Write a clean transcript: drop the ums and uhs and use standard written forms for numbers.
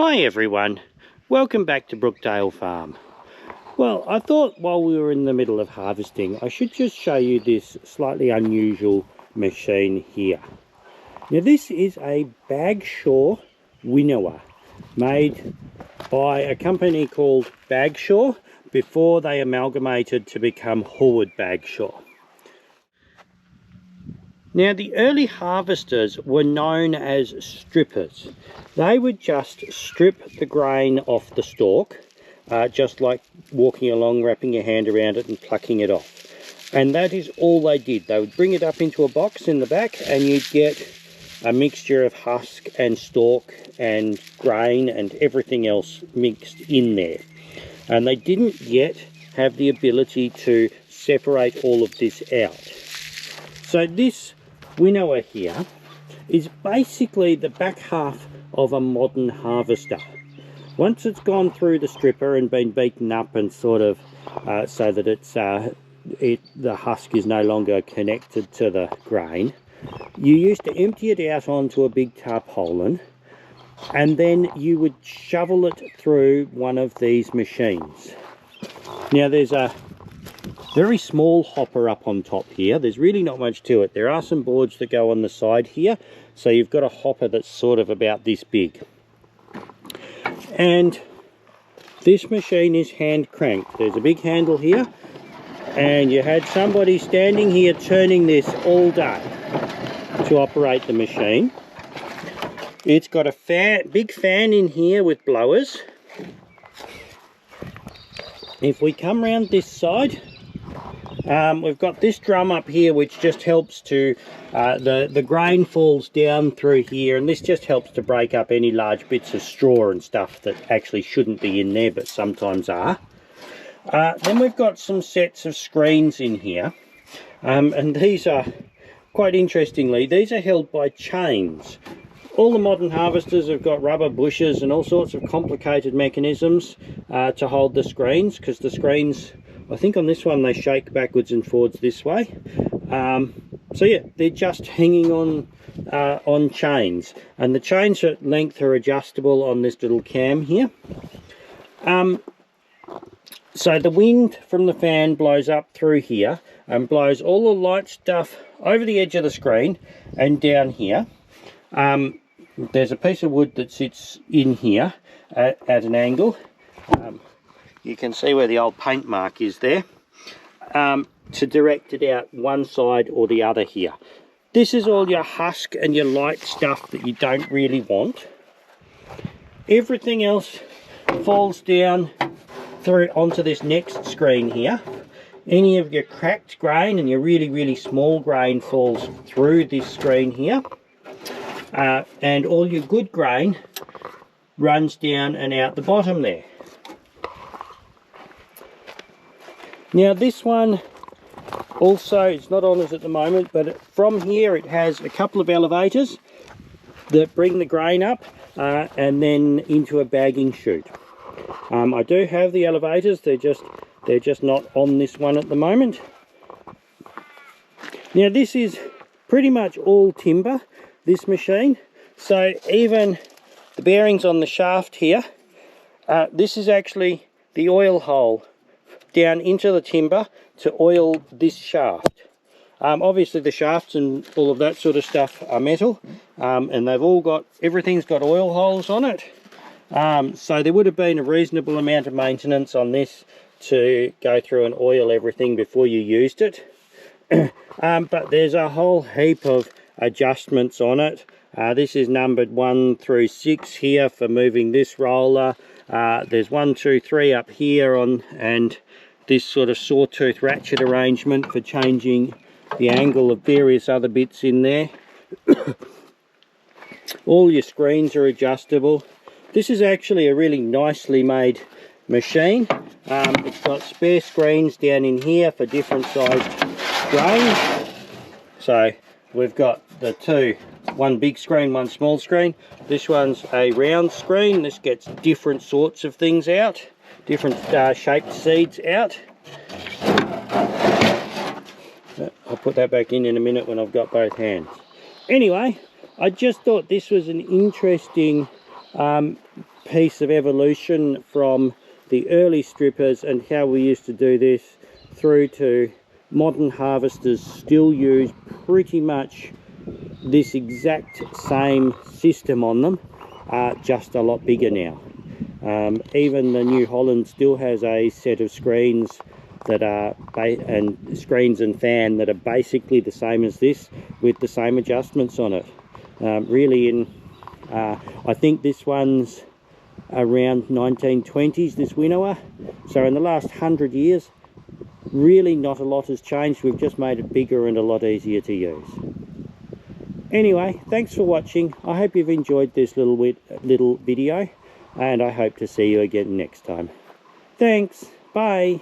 Hi everyone, welcome back to Brookdale Farm. Well, I thought while we were in the middle of harvesting, I should just show you this slightly unusual machine here. Now this is a Bagshaw winnower made by a company called Bagshaw before they amalgamated to become Horwood Bagshaw. Now the early harvesters were known as strippers. They would just strip the grain off the stalk, just like walking along, wrapping your hand around it and plucking it off. And that is all they did. They would bring it up into a box in the back and you'd get a mixture of husk and stalk and grain and everything else mixed in there. And they didn't yet have the ability to separate all of this out. So this winnower here is basically the back half of a modern harvester. Once it's gone through the stripper and been beaten up and sort of so that the husk is no longer connected to the grain, you used to empty it out onto a big tarpaulin and then you would shovel it through one of these machines. Now there's a very small hopper up on top here. There's really not much to it. There are some boards that go on the side here, so you've got a hopper that's sort of about this big. And this machine is hand cranked. There's a big handle here, and you had somebody standing here turning this all day to operate the machine. It's got a big fan in here with blowers. If we come round this side, we've got this drum up here which just helps to, the grain falls down through here, and this just helps to break up any large bits of straw and stuff that actually shouldn't be in there but sometimes are. Then we've got some sets of screens in here, and these are, quite interestingly, these are held by chains. All the modern harvesters have got rubber bushes and all sorts of complicated mechanisms to hold the screens, because the screens, I think on this one they shake backwards and forwards this way. So yeah, they're just hanging on chains, and the chains at length are adjustable on this little cam here. So the wind from the fan blows up through here and blows all the light stuff over the edge of the screen and down here. There's a piece of wood that sits in here at an angle. You can see where the old paint mark is there, to direct it out one side or the other here. This is all your husk and your light stuff that you don't really want. Everything else falls down through onto this next screen here. Any of your cracked grain and your really small grain falls through this screen here. And all your good grain runs down and out the bottom there. Now this one also, it's not on us at the moment, but from here it has a couple of elevators that bring the grain up and then into a bagging chute. I do have the elevators, they're just not on this one at the moment. Now this is pretty much all timber, this machine, so even the bearings on the shaft here, this is actually the oil hole down into the timber to oil this shaft. Obviously the shafts and all of that sort of stuff are metal, and they've all got, everything's got oil holes on it, so there would have been a reasonable amount of maintenance on this to go through and oil everything before you used it. But there's a whole heap of adjustments on it. This is numbered 1 through 6 here for moving this roller. There's 1, 2, 3 up here on, and this sort of sawtooth ratchet arrangement for changing the angle of various other bits in there. All your screens are adjustable. This is actually a really nicely made machine. It's got spare screens down in here for different sized grain. So we've got the two, one big screen, one small screen. This one's a round screen. This gets different sorts of things out, different shaped seeds out. I'll put that back in a minute when I've got both hands. Anyway, I just thought this was an interesting piece of evolution from the early strippers and how we used to do this through to modern harvesters still use pretty much this exact same system on them, just a lot bigger now. Even the New Holland still has a set of screens that are screens and fan that are basically the same as this, with the same adjustments on it. I think this one's around 1920s, this Winnower. So in the last 100 years, really not a lot has changed. We've just made it bigger and a lot easier to use. Anyway, thanks for watching. I hope you've enjoyed this little video, and I hope to see you again next time. Thanks. Bye.